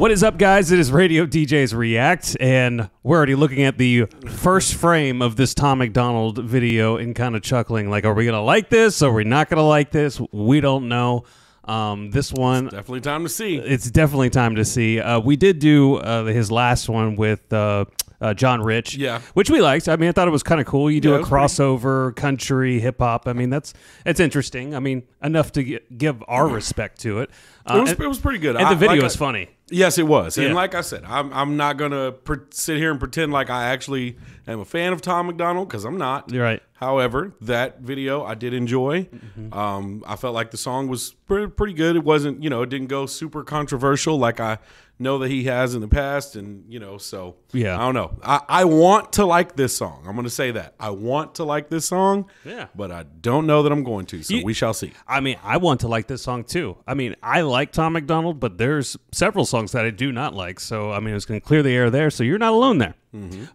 What is up, guys? It is Radio DJs React, and we're already looking at the first frame of this Tom MacDonald video and kind of chuckling, like, are we going to like this? Are we not going to like this? We don't know. This one... It's definitely time to see. It's definitely time to see. We did do his last one with John Rich, which we liked. I mean, I thought it was kind of cool. You do a crossover, country, hip-hop. I mean, it's interesting. I mean, enough to give our respect to it. It was pretty good. And the video was funny. Yes, it was. And like I said, I'm not going to sit here and pretend like I actually am a fan of Tom MacDonald, because I'm not. You're right. However, that video I did enjoy. I felt like the song was pretty good. It wasn't, it didn't go super controversial like I know that he has in the past. And, so I don't know. I want to like this song. I'm going to say that. I want to like this song, but I don't know that I'm going to. So we shall see. I mean, I want to like this song too. I mean, I like Tom MacDonald, but there's several songs that I do not like. So, I mean, it's going to clear the air there. So you're not alone there.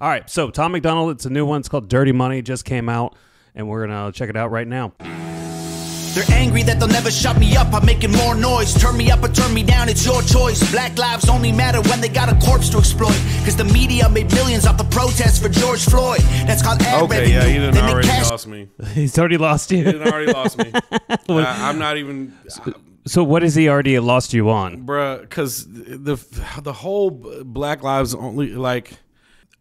All right. So Tom MacDonald, it's a new one. It's called Dirty Money. It just came out, and we're going to check it out right now. They're angry that they'll never shut me up. I'm making more noise. Turn me up or turn me down, it's your choice. Black lives only matter when they got a corpse to exploit. Because the media made millions off the protests for George Floyd. That's called ad revenue. Yeah, he didn't already lost me. He's already lost you. He didn't already lost me. I'm not even... So what has he already lost you on? Bruh, because the whole Black Lives only, like,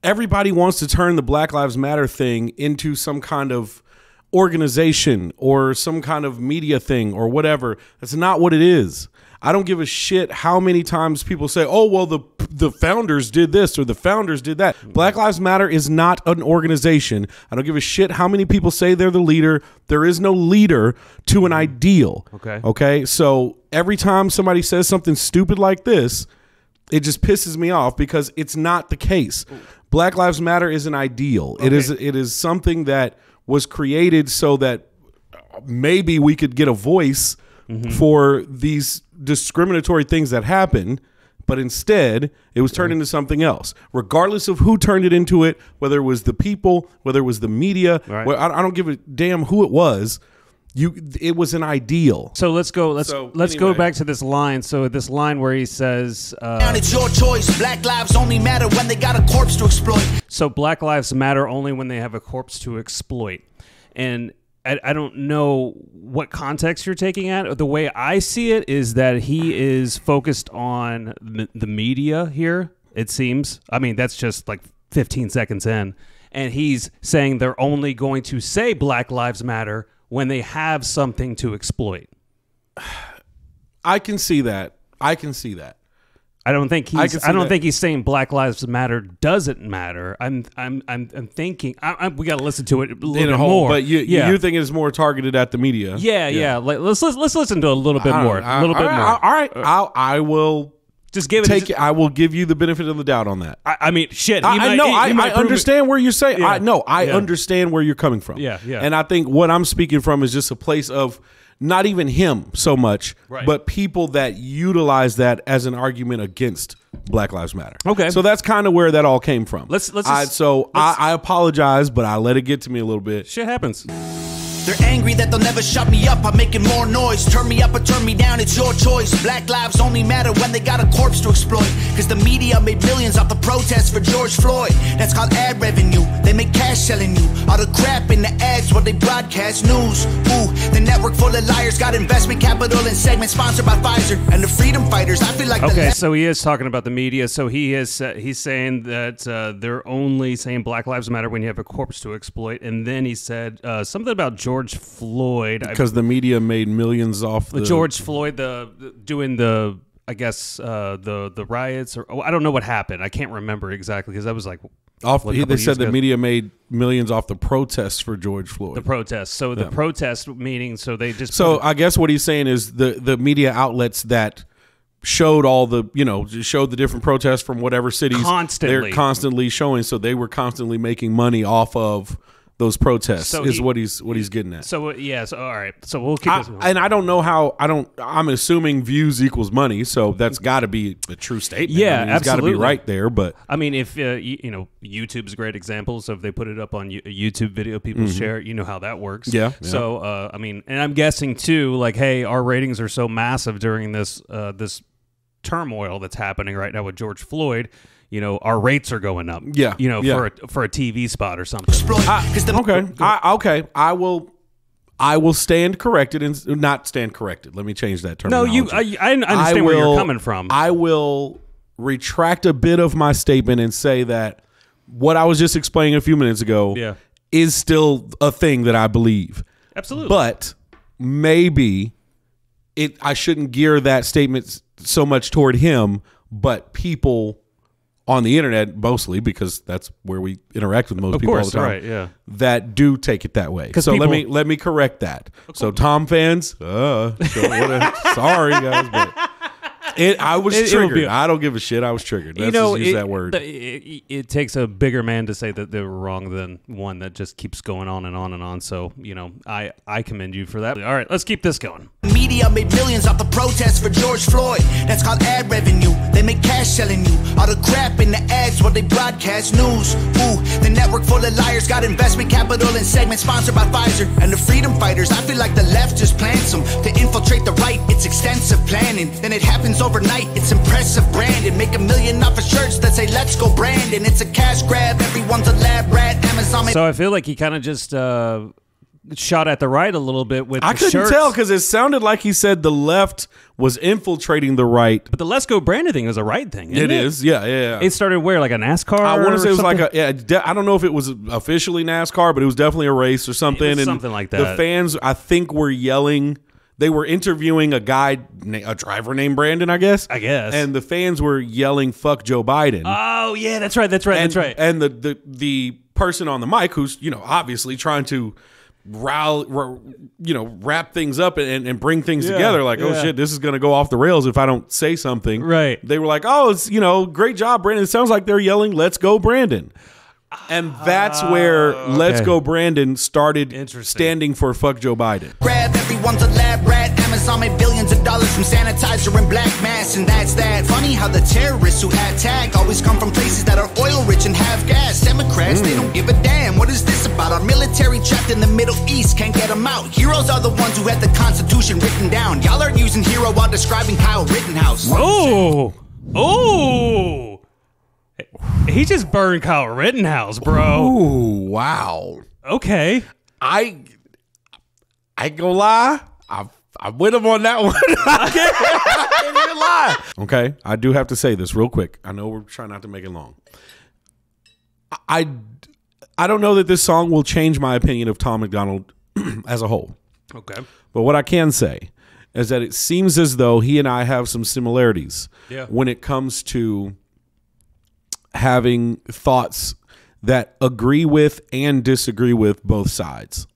everybody wants to turn the Black Lives Matter thing into some kind of organization or some kind of media thing or whatever. That's not what it is. I don't give a shit how many times people say, oh, well, the founders did this or the founders did that. Black Lives Matter is not an organization. I don't give a shit how many people say they're the leader. There is no leader to an ideal. Okay. So every time somebody says something stupid like this, it just pisses me off because it's not the case. Black Lives Matter is an ideal. It is something that was created so that maybe we could get a voice for these discriminatory things that happen, but instead it was turned into something else. Regardless of who turned it into it, whether it was the people, whether it was the media, I don't give a damn who it was. It was an ideal. So let's go. Let's go back to this line. So this line where he says, "It's your choice. Black lives only matter when they got a corpse to exploit." So Black lives matter only when they have a corpse to exploit, and I don't know what context you're taking at. The way I see it is that he is focused on the media here. It seems. I mean, that's just like 15 seconds in, and he's saying they're only going to say Black Lives Matter when they have something to exploit. I can see that. I can see that. I don't think he's. I don't think he's saying Black Lives Matter doesn't matter. I'm thinking. We got to listen to it a little bit more. But you think it's more targeted at the media? Yeah. Let's listen to it a little bit more. A little bit more. All right. I will. Just give it. I will give you the benefit of the doubt on that. I mean, shit. I understand where you're saying. I understand where you're coming from. Yeah. And I think what I'm speaking from is just a place of not even him so much, but people that utilize that as an argument against Black Lives Matter. Okay. So that's kind of where that all came from. I apologize, but I let it get to me a little bit. Shit happens. They're angry that they'll never shut me up. I'm making more noise. Turn me up or turn me down, it's your choice. Black lives only matter when they got a corpse to exploit. Because the media made millions off the protests for George Floyd. That's called ad revenue. They make cash selling you all the crap in the ads while they broadcast news. Ooh, the network full of liars got investment capital and segments sponsored by Pfizer and the freedom fighters. I feel like so he is talking about the media. So he's saying that they're only saying Black Lives Matter when you have a corpse to exploit. And then he said something about George Floyd, because the media made millions off the George Floyd, doing the riots, or I don't know what happened. I can't remember exactly because I was like, they said the media made millions off the protests for George Floyd. The protests. So the protest meaning, so they just. So I guess what he's saying is the media outlets that showed all the showed the different protests from whatever cities they're constantly showing. So they were constantly making money off of those protests. So what he's getting at. So so all right. So we'll keep this. And I don't know how. I'm assuming views equals money. So that's got to be a true statement. Yeah, I mean, it's got to be right there. But I mean, if YouTube's a great example. So if they put it up on a YouTube video, people share it. You know how that works. Yeah. So I mean, and I'm guessing too, like, hey, our ratings are so massive during this turmoil that's happening right now with George Floyd, our rates are going up. Yeah. For a TV spot or something. Okay. I will stand corrected and not stand corrected. Let me change that terminology. No, I understand where you're coming from. I will retract a bit of my statement and say that what I was just explaining a few minutes ago is still a thing that I believe. Absolutely. But maybe I shouldn't gear that statement so much toward him, but people on the internet mostly, because that's where we interact with most people all the time. Right, yeah. That do take it that way. So let me correct that. So Tom fans, sorry guys, but I was triggered. I don't give a shit. I was triggered. Let's just use that word. It takes a bigger man to say that they were wrong than one that just keeps going on and on and on. So, I commend you for that. All right, let's keep this going. Media made millions off the protests for George Floyd. That's called ad revenue. They make cash selling you all the crap in the ads while they broadcast news. Ooh, the network full of liars got investment capital and segments sponsored by Pfizer and the freedom fighters. I feel like the left just plants them to infiltrate the right. It's extensive planning. Then it happens overnight. It's impressive branding. Make $1 million off of shirts that say "Let's go Brandon." It's a cash grab. Everyone's a lab rat. Amazon. So I feel like he kind of just shot at the right a little bit with. I couldn't shirts. tell because it sounded like he said the left was infiltrating the right. But the "Let's go Brandon" thing is a right thing. Isn't it is. Yeah. It started where, like a NASCAR. I want to say it was something? like I don't know if it was officially NASCAR, but it was definitely a race or something. It was something like that. The fans, I think, were yelling. They were interviewing a driver named Brandon, I guess. And the fans were yelling, "Fuck Joe Biden." Oh yeah, that's right. And the person on the mic, who's obviously trying to wrap things up and bring things together, like, oh shit, this is gonna go off the rails if I don't say something. Right. They were like, oh, it's great job, Brandon. It sounds like they're yelling, "Let's go, Brandon." And that's where "Let's Go Brandon" started standing for "Fuck Joe Biden." Grab, everyone's a lab rat. Amazon made billions of dollars from sanitizer and black masks, and that's that. Funny how the terrorists who attack always come from places that are oil rich and have gas. Democrats, they don't give a damn. What is this about? Our military trapped in the Middle East, can't get them out. Heroes are the ones who had the Constitution written down. Y'all are using hero while describing Kyle Rittenhouse. Oh! He just burned Kyle Rittenhouse, bro. Ooh, wow. Okay. I ain't gonna lie. I'm with him on that one. I can't even lie. Okay, I do have to say this real quick. I know we're trying not to make it long. I don't know that this song will change my opinion of Tom MacDonald as a whole. Okay. But what I can say is that it seems as though he and I have some similarities when it comes to having thoughts that agree with and disagree with both sides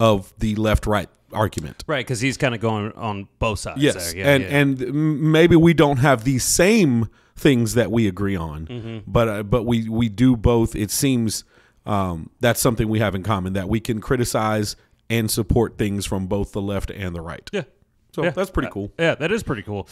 of the left-right argument. Right, because he's kind of going on both sides. Yes, there. And maybe we don't have the same things that we agree on, but we do both. It seems that's something we have in common, that we can criticize and support things from both the left and the right. Yeah. So that's pretty cool. Yeah, that is pretty cool.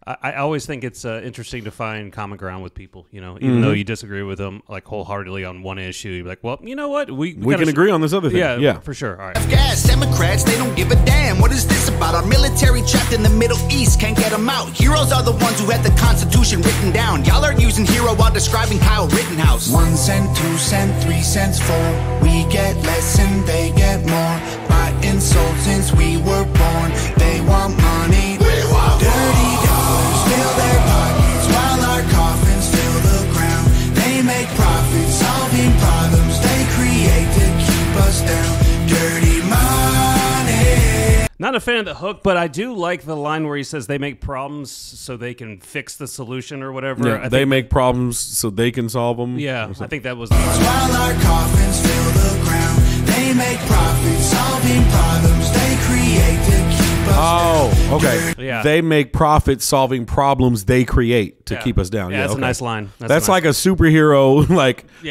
I always think it's interesting to find common ground with people, even though you disagree with them like wholeheartedly on one issue. You're like, well, you know what? We can agree on this other thing. Yeah, for sure. All right. Gas, Democrats, they don't give a damn. What is this about? Our military trapped in the Middle East, can't get them out. Heroes are the ones who had the Constitution written down. Y'all are using hero while describing Kyle Rittenhouse. 1 cent, 2 cent, 3 cents, 4. We get less and they get more. By insult since we were born. They want money. We want dirty dollars. Fill their pockets while our coffins fill the ground. They make profit solving problems they create to keep us down. Dirty money. Not a fan of the hook, but I do like the line where he says they make problems so they can fix the solution or whatever. Yeah, they make problems so they can solve them. Yeah, I think that was. While our coffins fill the ground, they make profit solving problems they create to keep us down. Oh, okay. Yeah. They make profit solving problems they create to keep us down. Yeah, that's a nice line. That's like a superhero,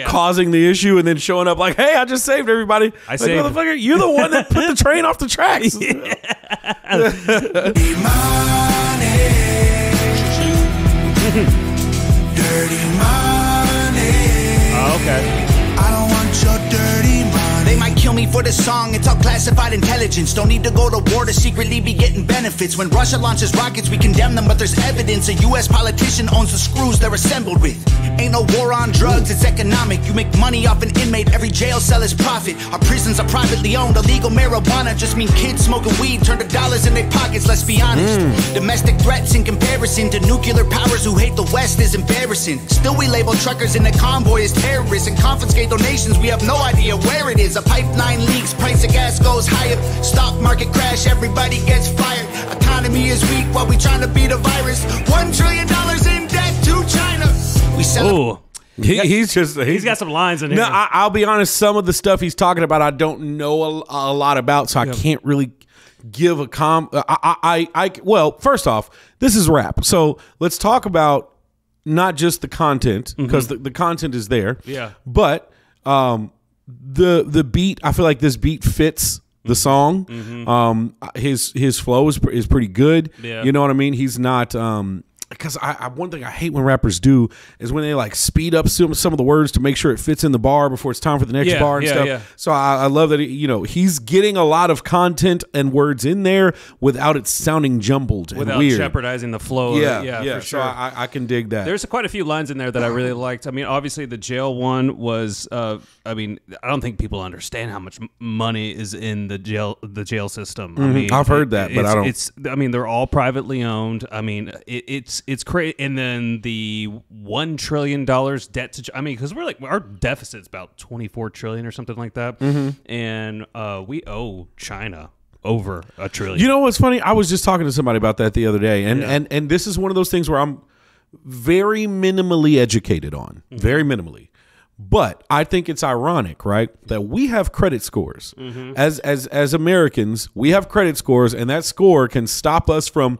causing the issue and then showing up like, "Hey, I just saved everybody." I saved motherfucker. You're the one that put the train off the tracks. Dirty money. Dirty money. Oh, okay. I don't want your dirty money. They might kill me for this song, it's all classified intelligence. Don't need to go to war to secretly be getting benefits. When Russia launches rockets, we condemn them, but there's evidence. A US politician owns the screws they're assembled with. Ain't no war on drugs, it's economic. You make money off an inmate, every jail cell is profit. Our prisons are privately owned, illegal marijuana just mean kids smoking weed turn to dollars in their pockets, let's be honest. Domestic threats in comparison to nuclear powers who hate the West is embarrassing. Still we label truckers in the convoy as terrorists and confiscate donations, we have no idea where it is. A pipeline leaks, price of gas goes higher. Stock market crash, everybody gets fired. Economy is weak while we trying to beat a virus. $1 trillion in debt to China. We sell. He's got some lines in here. No, I'll be honest. Some of the stuff he's talking about, I don't know a lot about, so I can't really give a well, first off, this is rap, so let's talk about not just the content, because the content is there. Yeah. But the beat, I feel like this beat fits the song. His flow is pretty good. Yeah. You know what I mean? He's not because one thing I hate when rappers do is when they like speed up some of the words to make sure it fits in the bar before it's time for the next bar and stuff. Yeah. So I love that he's getting a lot of content and words in there without it sounding jumbled and without weird. jeopardizing the flow. Yeah, for sure. So I can dig that. There's quite a few lines in there that I really liked. I mean, obviously the jail one was. I mean, I don't think people understand how much money is in the jail system. I mean, I've heard that, but I don't. I mean, they're all privately owned. I mean, it's crazy. And then the $1 trillion debt to. I mean, because we're like our deficit's about $24 trillion or something like that, and we owe China over $1 trillion. You know what's funny? I was just talking to somebody about that the other day, and this is one of those things where I'm very minimally educated on, very minimally. But I think it's ironic, right, that we have credit scores. As Americans, we have credit scores, and that score can stop us from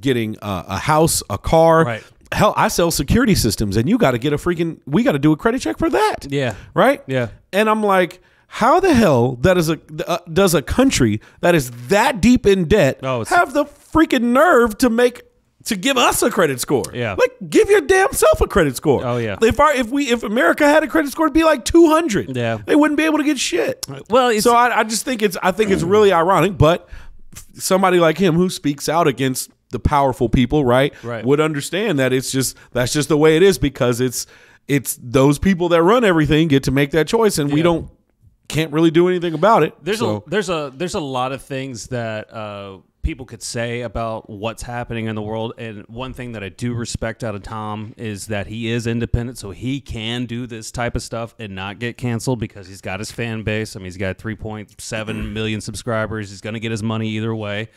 getting a house, a car. Right. Hell, I sell security systems, and we got to do a credit check for that. Yeah. Right? Yeah. And I'm like, how the hell does a country that is that deep in debt have the freaking nerve to give us a credit score? Yeah. Like, give your damn self a credit score. Oh, yeah. If America had a credit score, it'd be like 200. Yeah. They wouldn't be able to get shit. Well, so I just think it's really ironic, but somebody like him who speaks out against the powerful people, right, would understand that that's just the way it is, because it's those people that run everything get to make that choice, and we can't really do anything about it. There's a lot of things that people could say about what's happening in the world, and one thing that I do respect out of Tom is that he is independent, so he can do this type of stuff and not get canceled because he's got his fan base. I mean, he's got 3.7 million subscribers. He's going to get his money either way.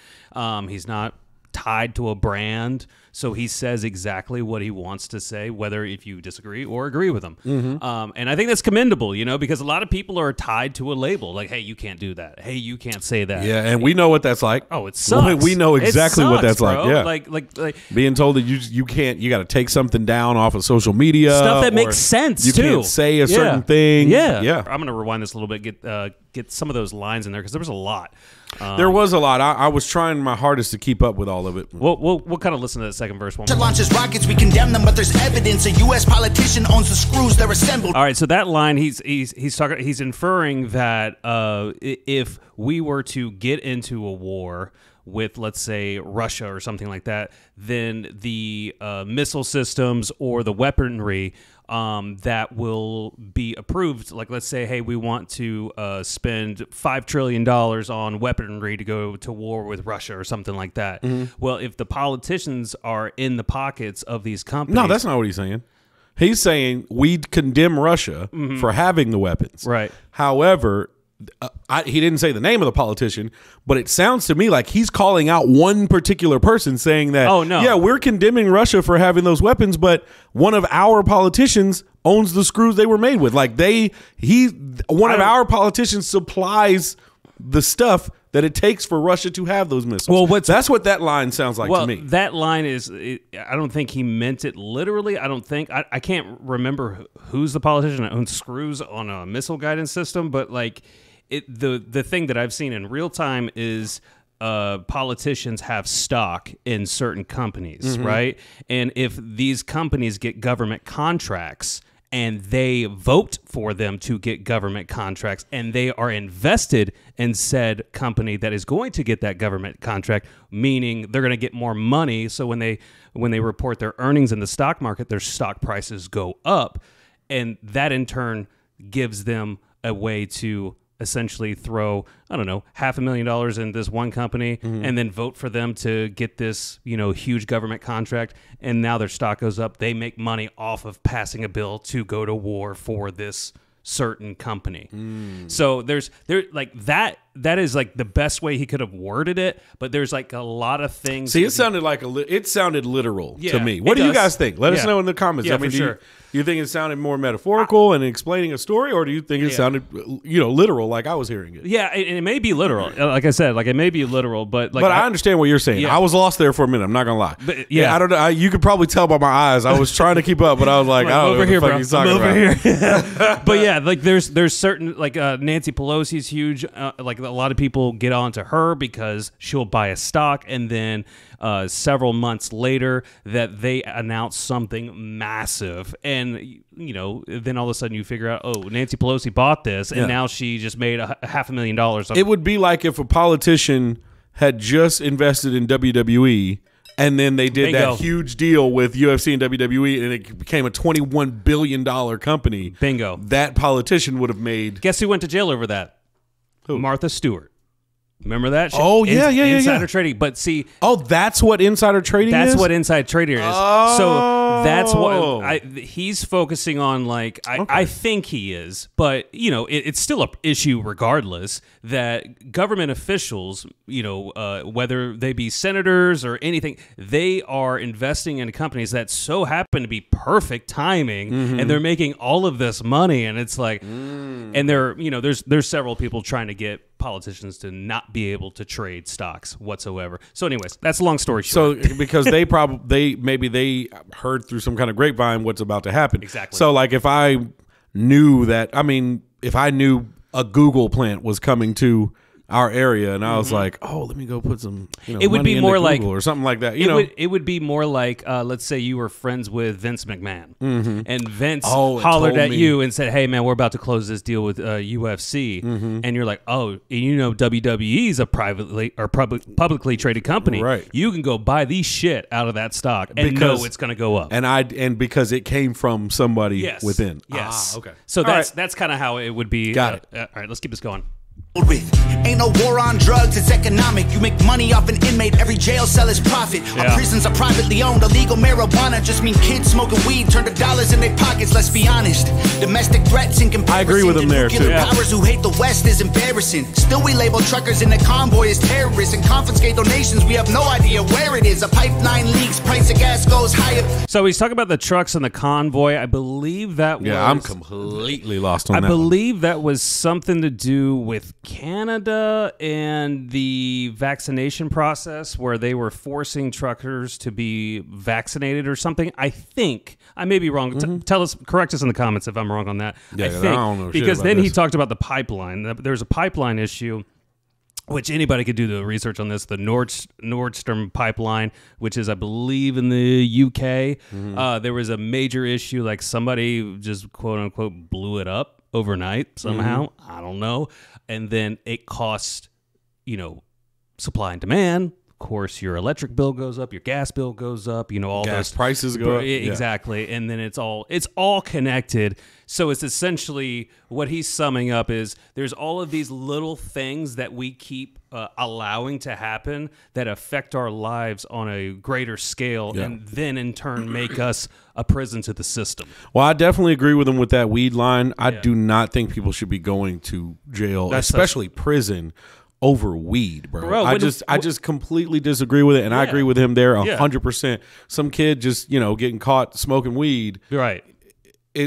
He's not tied to a brand, so he says exactly what he wants to say, whether if you disagree or agree with him. And I think that's commendable, because a lot of people are tied to a label, like, hey, you can't do that, hey, you can't say that. Yeah, and we know what that's like. Oh, it sucks. We know exactly what that's bro. like. Yeah, like being told that you can't, you got to take something down off of social media, stuff that makes sense. You can't say a certain thing. Yeah. I'm gonna rewind this a little bit, get some of those lines in there, because there was a lot. There was a lot. I was trying my hardest to keep up with all of it. We'll kind of listen to that second verse. Launches rockets, we condemn them, but there's evidence. A U.S. politician owns the screws they're assembled. All right, so that line, he's inferring that if we were to get into a war with, let's say, Russia or something like that, then the missile systems or the weaponry that will be approved, like, let's say, hey, we want to spend $5 trillion on weaponry to go to war with Russia or something like that. Well, if the politicians are in the pockets of these companies... No, that's not what he's saying. He's saying we'd condemn Russia for having the weapons. Right. However... he didn't say the name of the politician, but it sounds to me like he's calling out one particular person, saying that, oh, no. Yeah, we're condemning Russia for having those weapons, but one of our politicians owns the screws they were made with. Like one of our politicians supplies the stuff that it takes for Russia to have those missiles. Well, that's what that line sounds like to me. That line is, I don't think he meant it literally. I can't remember who's the politician that owns screws on a missile guidance system, but like, the thing that I've seen in real time is politicians have stock in certain companies, right? And if these companies get government contracts and they vote for them to get government contracts, and they are invested in said company that is going to get that government contract, meaning they're going to get more money. So when they report their earnings in the stock market, their stock prices go up, and that in turn gives them a way to essentially throw, I don't know, $500,000 in this one company and then vote for them to get this, huge government contract. And now their stock goes up. They make money off of passing a bill to go to war for this certain company. So there's that is like the best way he could have worded it, but there's like a lot of things. See, it sounded literal to me. What it do you does. guys think? Let us know in the comments. Yeah, I mean, for sure. Do you think it sounded more metaphorical and explaining a story, or do you think it sounded, literal like I was hearing it? Yeah, it may be literal. Like I said, it may be literal, but I understand what you're saying. Yeah. I was lost there for a minute. I'm not gonna lie. But, I don't know. You could probably tell by my eyes. I was trying to keep up, but I was like, I don't know what the fuck he's talking about. Here. But yeah, there's certain Nancy Pelosi's huge. A lot of people get on to her because she'll buy a stock, and then several months later that they announce something massive, and then all of a sudden you figure out, oh, Nancy Pelosi bought this, and now she just made $500,000. It would be like if a politician had just invested in WWE, and then they did that huge deal with UFC and WWE, and it became a $21 billion company. Bingo. That politician would have made. Guess who went to jail over that? Who? Martha Stewart. Remember that? Oh, yeah. Insider trading. But see... Oh, that's what insider trading is? That's what insider trading is. Oh. So that's what... he's focusing on, I think he is, but, it's still an issue regardless that government officials, whether they be senators or anything, they are investing in companies that so happen to be perfect timing, and they're making all of this money, and it's like... And there's several people trying to get politicians to not be able to trade stocks whatsoever. So anyways, that's a long story short. So because they heard through some kind of grapevine what's about to happen. Exactly. So if I knew if I knew a Google plant was coming to our area, and I was like, oh, let me go put some it would money be more into like Google or something like that. It would be more like, let's say you were friends with Vince McMahon, and Vince hollered at you and said, hey, man, we're about to close this deal with UFC. And you're like, oh, WWE is a publicly traded company. Right. You can go buy these shit out of that stock and know it's going to go up. And because it came from somebody within. Yes. Okay. So that's kind of how it would be. Got it. All right, let's keep this going. With. Ain't no war on drugs, it's economic. You make money off an inmate, every jail cell is profit. Our prisons are privately owned, illegal marijuana just mean kids smoking weed turn to dollars in their pockets, let's be honest. Domestic threats in comparison. I agree with him there too. Powers who hate the West is embarrassing. Still we label truckers in the convoy as terrorists and confiscate donations, we have no idea where it is. A pipeline leaks, price of gas goes higher. So he's talking about the trucks and the convoy. I believe that was... I'm completely lost on that. I believe that was something to do with Canada and the vaccination process where they were forcing truckers to be vaccinated or something. I think. I may be wrong. Correct us in the comments if I'm wrong on that. Yeah, I think. I don't know because then this. he talked about the pipeline. There's a pipeline issue, which anybody could do the research on this. The Nord Stream pipeline, which is, I believe, in the UK. There was a major issue, like somebody just quote unquote blew it up overnight somehow. I don't know. And then it costs, supply and demand. Of course, your electric bill goes up, your gas bill goes up, all gas those prices go up. Exactly. And then it's all connected. So it's essentially what he's summing up is there's all of these little things that we keep allowing to happen that affect our lives on a greater scale and then in turn make us a prison to the system. Well, I definitely agree with him with that weed line. I do not think people should be going to jail, especially prison, over weed, bro. I just completely disagree with it, and I agree with him there 100%. Some kid just getting caught smoking weed, right?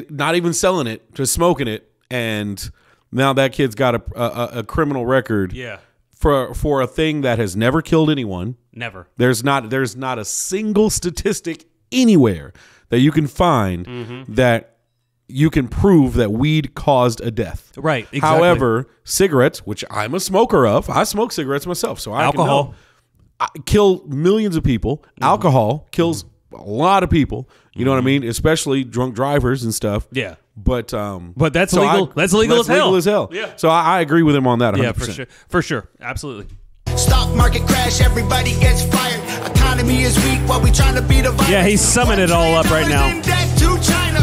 Not even selling it, just smoking it, and now that kid's got a criminal record. Yeah. For a thing that has never killed anyone. Never. There's not a single statistic anywhere that you can find that you can prove that weed caused a death. Right. Exactly. However, cigarettes, which I'm a smoker of, I smoke cigarettes myself, so I alcohol kill millions of people. Alcohol kills a lot of people. You know what I mean? Especially drunk drivers and stuff. Yeah. But that's illegal. That's legal as hell. Legal as hell. Yeah. So I agree with him on that. 100%. Yeah, for sure. For sure. Absolutely. Stock market crash, everybody gets fired. Economy is weak while we trying to beat a virus. Yeah, he's summing it all up right now. To China.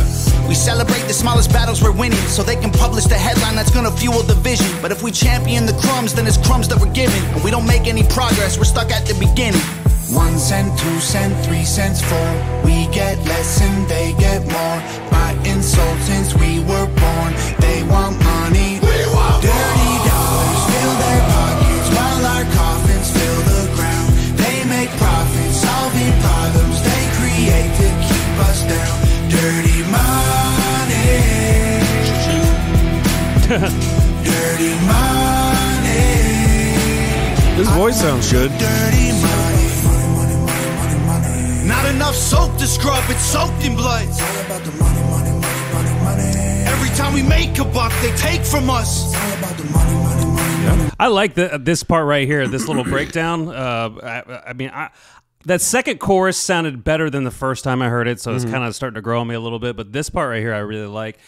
We celebrate the smallest battles we're winning, so they can publish the headline that's gonna fuel division. But if we champion the crumbs, then it's crumbs that we're given. And we don't make any progress, we're stuck at the beginning. 1 cent, 2 cent, 3 cents, 4. We get less and they get more. Buying sold since we were born. They want money. We want dirty dollars fill their pockets while our coffins fill the ground. They make profits, solving problems they create to keep us down. Dirty money. Dirty money. His voice sounds good. Dirty money. Not enough soap to scrub, it's soaked in blood. It's all about the money, money, money, money, money. Every time we make a buck, they take from us. It's all about the money, money, money, money. I like this part right here, this little breakdown. That second chorus sounded better than the first time I heard it, so it's kind of starting to grow on me a little bit. But this part right here, I really like.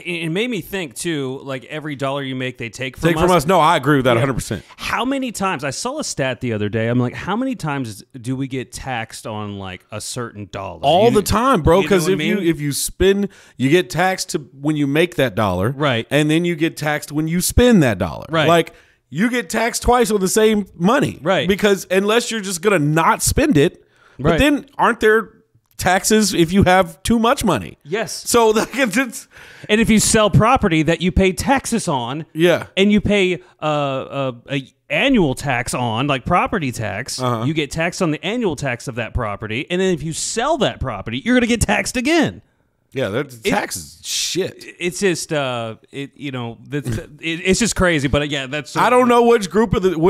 It made me think too. Like every dollar you make, they take from us. No, I agree with that 100%. How many times? I saw a stat the other day. I'm like, how many times do we get taxed on like a certain dollar? All the time, bro. Because if you spend, you get taxed when you make that dollar, right? And then you get taxed when you spend that dollar, right? Like. You get taxed twice on the same money. Right. Because unless you're just going to not spend it, right. But then aren't there taxes if you have too much money? Yes. So it's and if you sell property that you pay taxes on, yeah, and you pay a annual tax on, like property tax, you get taxed on the annual tax of that property, and then if you sell that property, you're going to get taxed again. Yeah, that's taxes shit. It's just it's just crazy. But yeah, that's. I don't know which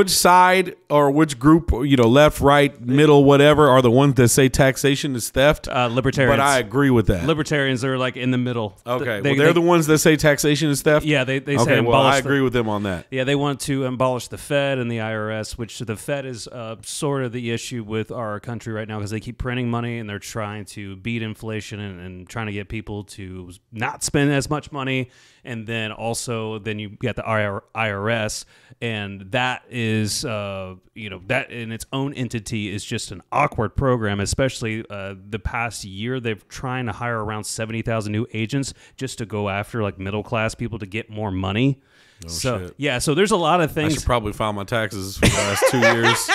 side or which group, left, right, middle, whatever, are the ones that say taxation is theft. Libertarians. But I agree with that. Libertarians are like in the middle. Okay, they're the ones that say taxation is theft. Yeah, they say okay. Well, abolish. I agree with them on that. Yeah, they want to abolish the Fed and the IRS, which the Fed is sort of the issue with our country right now because they keep printing money and they're trying to beat inflation and trying to get people to not spend as much money, and then you got the IRS, and that is that in its own entity is just an awkward program. Especially the past year, they're trying to hire around 70,000 new agents just to go after like middle class people to get more money. Oh, so shit. yeah, so there's a lot of things. I should probably file my taxes for the last 2 years.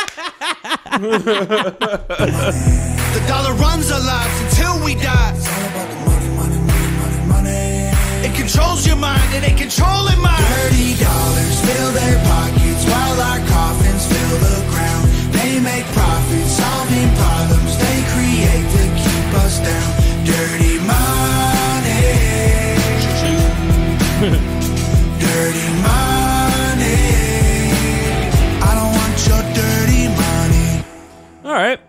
The dollar runs our lives until we die. It's all about the money, money, money, money, money. It controls your mind and it controlling mine. Dirty dollars fill their pockets while our coffins fill the ground. They make profits, solving problems they create to keep us down. Dirty money. Dirty money. I don't want your dirty money. All right.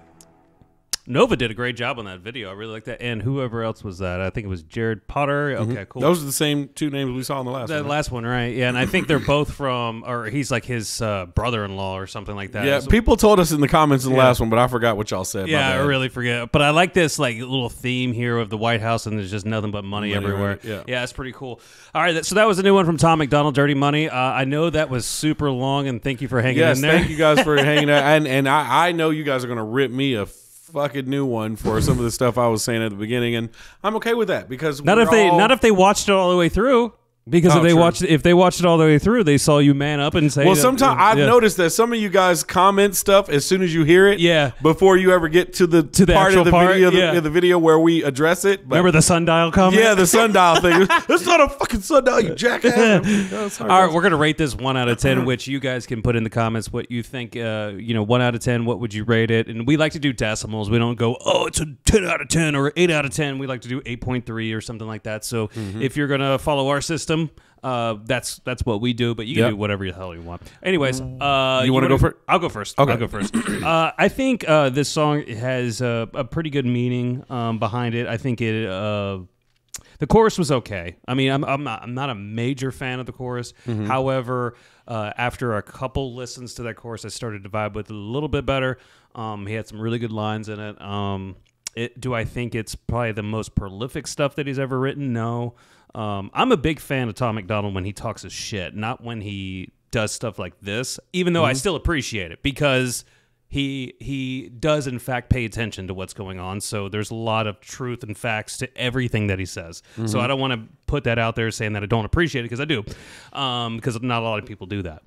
Nova did a great job on that video. I really like that. And whoever else was that? I think it was Jared Potter. Okay, cool. Those are the same two names we saw in the last one. The last one, right? Yeah, and I think they're both from, or he's like his brother-in-law or something like that. Yeah, So, people told us in the comments in the last one, but I forgot what y'all said. yeah, I really forget. But I like this like little theme here of the White House, and there's just nothing but money everywhere. Right, yeah, it's pretty cool. All right, so that was a new one from Tom MacDonald, Dirty Money. I know that was super long, and thank you for hanging in there. Thank you guys for hanging out. And I know you guys are going to rip me a fucking new one for some of the stuff I was saying at the beginning, and I'm okay with that because not if they watched it all the way through. Because if they watched it all the way through, they saw you man up and say. Well, sometimes I've noticed that some of you guys comment stuff as soon as you hear it. Yeah. Before you ever get to the part of the video, the video where we address it. But, remember the sundial comment? Yeah, the sundial thing. It's not a fucking sundial, you jackass. All right, we're gonna rate this 1 out of 10, which you guys can put in the comments what you think. 1 out of 10. What would you rate it? And we like to do decimals. We don't go, oh, it's a 10 out of 10 or 8 out of 10. We like to do 8.3 or something like that. So if you're gonna follow our system. That's what we do, but you can do whatever the hell you want. Anyways, you want to go first? I'll go first. Okay. I'll go first. I think this song has a pretty good meaning behind it. I think the chorus was okay. I mean, I'm not a major fan of the chorus. However, after a couple listens to that chorus, I started to vibe with it a little bit better. He had some really good lines in it. Do I think it's probably the most prolific stuff that he's ever written? No. I'm a big fan of Tom MacDonald when he talks his shit, not when he does stuff like this, even though I still appreciate it because he does, in fact, pay attention to what's going on. So there's a lot of truth and facts to everything that he says. So I don't want to put that out there saying that I don't appreciate it because I do, because not a lot of people do that.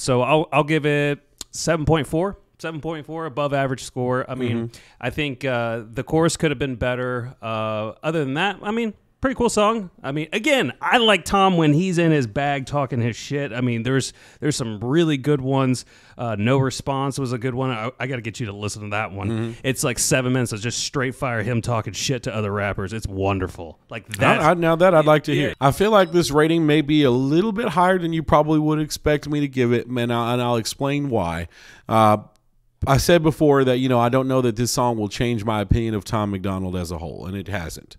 So I'll give it 7.4. 7.4, above average score. I mean, I think the chorus could have been better. Other than that, I mean, pretty cool song. I mean, again, I like Tom when he's in his bag talking his shit. I mean, there's some really good ones. No Response was a good one. I got to get you to listen to that one. It's like 7 minutes of just straight fire him talking shit to other rappers. It's wonderful. Like that. Now that I'd like to hear. I feel like this rating may be a little bit higher than you probably would expect me to give it, and I'll explain why. I said before that, I don't know that this song will change my opinion of Tom MacDonald as a whole, and it hasn't.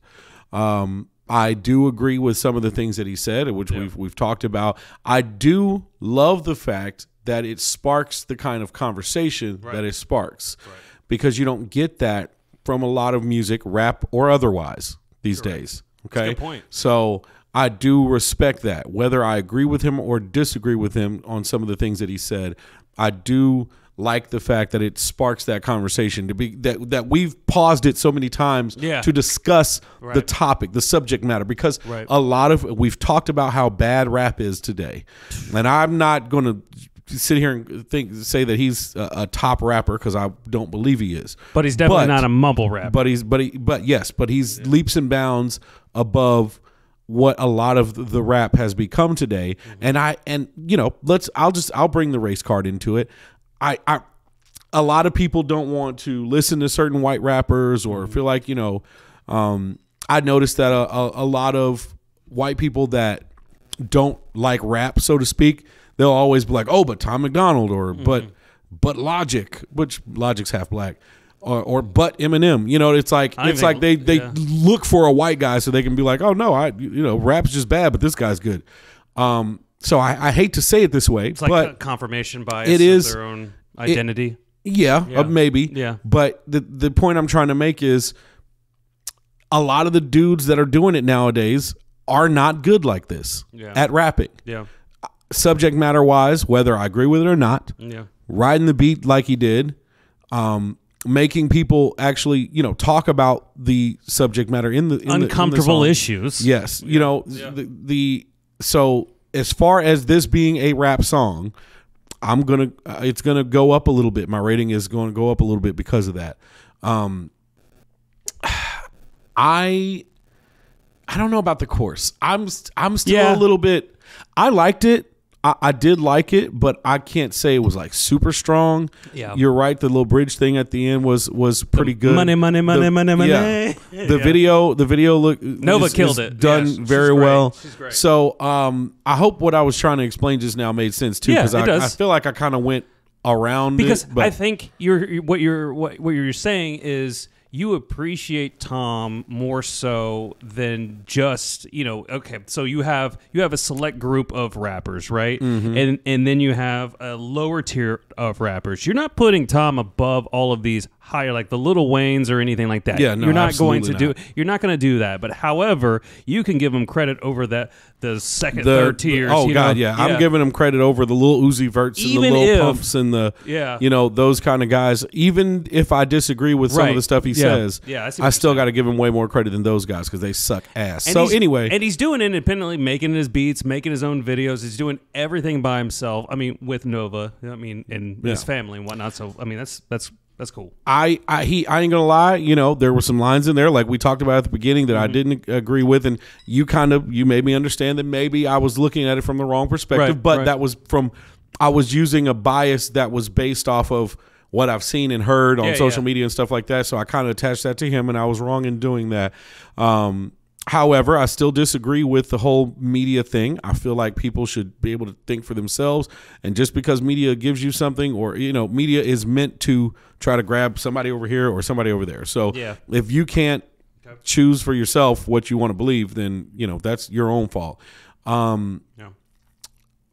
I do agree with some of the things that he said, which we've talked about. I do love the fact that it sparks the kind of conversation that it sparks, because you don't get that from a lot of music, rap or otherwise, these days. Okay, that's a good point. So I do respect that, whether I agree with him or disagree with him on some of the things that he said. I do like the fact that it sparks that conversation, to be that we've paused it so many times to discuss the topic, the subject matter, because a lot of we've talked about how bad rap is today, and I'm not going to sit here and say that he's a top rapper, because I don't believe he is. But he's definitely not a mumble rapper. But he's leaps and bounds above what a lot of the rap has become today. And I'll bring the race card into it. A lot of people don't want to listen to certain white rappers, or feel like, I noticed that a lot of white people that don't like rap, so to speak, they'll always be like, oh, but Tom MacDonald, or but Logic, which Logic's half black, or but Eminem. It's like they look for a white guy so they can be like, oh no, rap's just bad, but this guy's good. So I hate to say it this way, it's like but a confirmation bias it is of their own identity. Maybe. Yeah. But the point I'm trying to make is a lot of the dudes that are doing it nowadays are not good like this at rapping. Yeah. Subject matter wise, whether I agree with it or not. Yeah. Riding the beat like he did, making people actually, talk about the subject matter in the uncomfortable issues. Yes. So as far as this being a rap song, it's gonna go up a little bit. My rating is going to go up a little bit because of that. I don't know about the chorus. I'm still a little bit. I liked it. I did like it, but I can't say it was like super strong. Yeah, you're right. The little bridge thing at the end was pretty good. Money. Yeah. The video look. Nova killed it. Done very well. She's great. So I hope what I was trying to explain just now made sense too, because I feel like I kind of went around because it. But I think what you're saying is, you appreciate Tom more so than just, okay, so you have a select group of rappers, right? And then you have a lower tier of rappers. You're not putting Tom above all of these higher, like the Lil Waynes or anything like that. Yeah, no, you're not going to you're not going to do that. But however, you can give him credit over the second, third tiers. I'm giving him credit over the Lil Uzi Verts and the Lil Pumps and the those kind of guys. Even if I disagree with some of the stuff he says, I still got to give him way more credit than those guys, because they suck ass. And he's doing it independently, making his beats, making his own videos. He's doing everything by himself. I mean, with Nova. I mean, and his family and whatnot. So I mean, that's cool. I ain't gonna lie. There were some lines in there, like we talked about at the beginning, that I didn't agree with, and you made me understand that maybe I was looking at it from the wrong perspective. That was I was using a bias that was based off of what I've seen and heard on social media and stuff like that. So I kind of attached that to him, and I was wrong in doing that. However, I still disagree with the whole media thing. I feel like people should be able to think for themselves. And just because media gives you something, or, media is meant to try to grab somebody over here or somebody over there. So if you can't choose for yourself what you want to believe, then, that's your own fault. I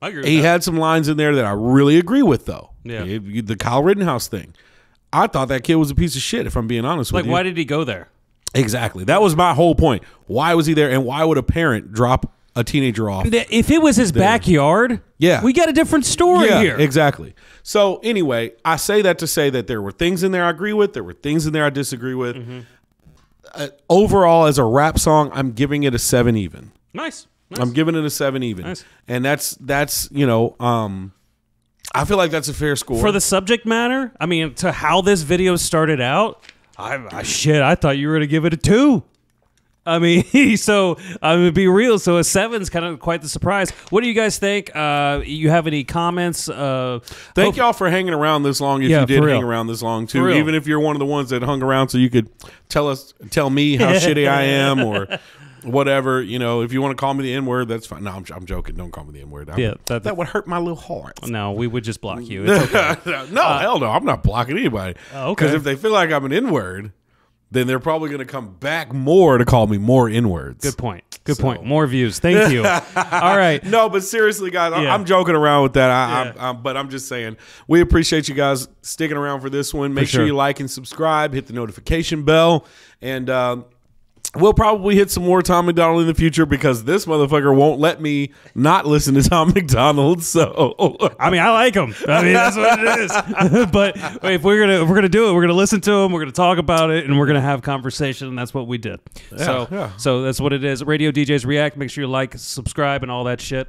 agree with that. Had some lines in there that I really agree with, though. Yeah. The Kyle Rittenhouse thing. I thought that kid was a piece of shit, if I'm being honest with Like, you. why did he go there? Exactly. That was my whole point. Why was he there, and why would a parent drop a teenager off? If it was his backyard, Yeah. we got a different story here. Exactly. So anyway, I say that to say that there were things in there I agree with. There were things in there I disagree with. Overall, as a rap song, I'm giving it a 7 even. Nice. I'm giving it a 7 even. Nice. And that's I feel like that's a fair score. For the subject matter, I mean, to how this video started out, I thought you were going to give it a 2. I mean, so I'm going to be real. So a 7's kind of quite the surprise. What do you guys think? You have any comments? Thank y'all for hanging around this long. If Yeah, you did for real. hang around this long For too, real. even if you're one of the ones that hung around so you could tell me how shitty I am or whatever. You know, if you want to call me the N-word, that's fine. No, I'm joking. Don't call me the N-word. Yeah, that would hurt my little heart. No, we would just block you. It's okay. No, hell no. I'm not blocking anybody. Oh, okay. Because if they feel like I'm an N-word, then they're probably going to come back more to call me more N-words. Good point. Good point. More views. Thank you. All right. No, but seriously, guys, Yeah. I'm joking around with that. But I'm just saying, we appreciate you guys sticking around for this one. Make sure sure. you like and subscribe, hit the notification bell, and we'll probably hit some more Tom MacDonald in the future because this motherfucker won't let me not listen to Tom MacDonald. So I mean, I like him. I mean, that's what it is. But if we're gonna do it, we're gonna listen to him. We're gonna talk about it, and we're gonna have conversation. And that's what we did. So that's what it is. Radio DJs React. Make sure you like, subscribe, and all that shit.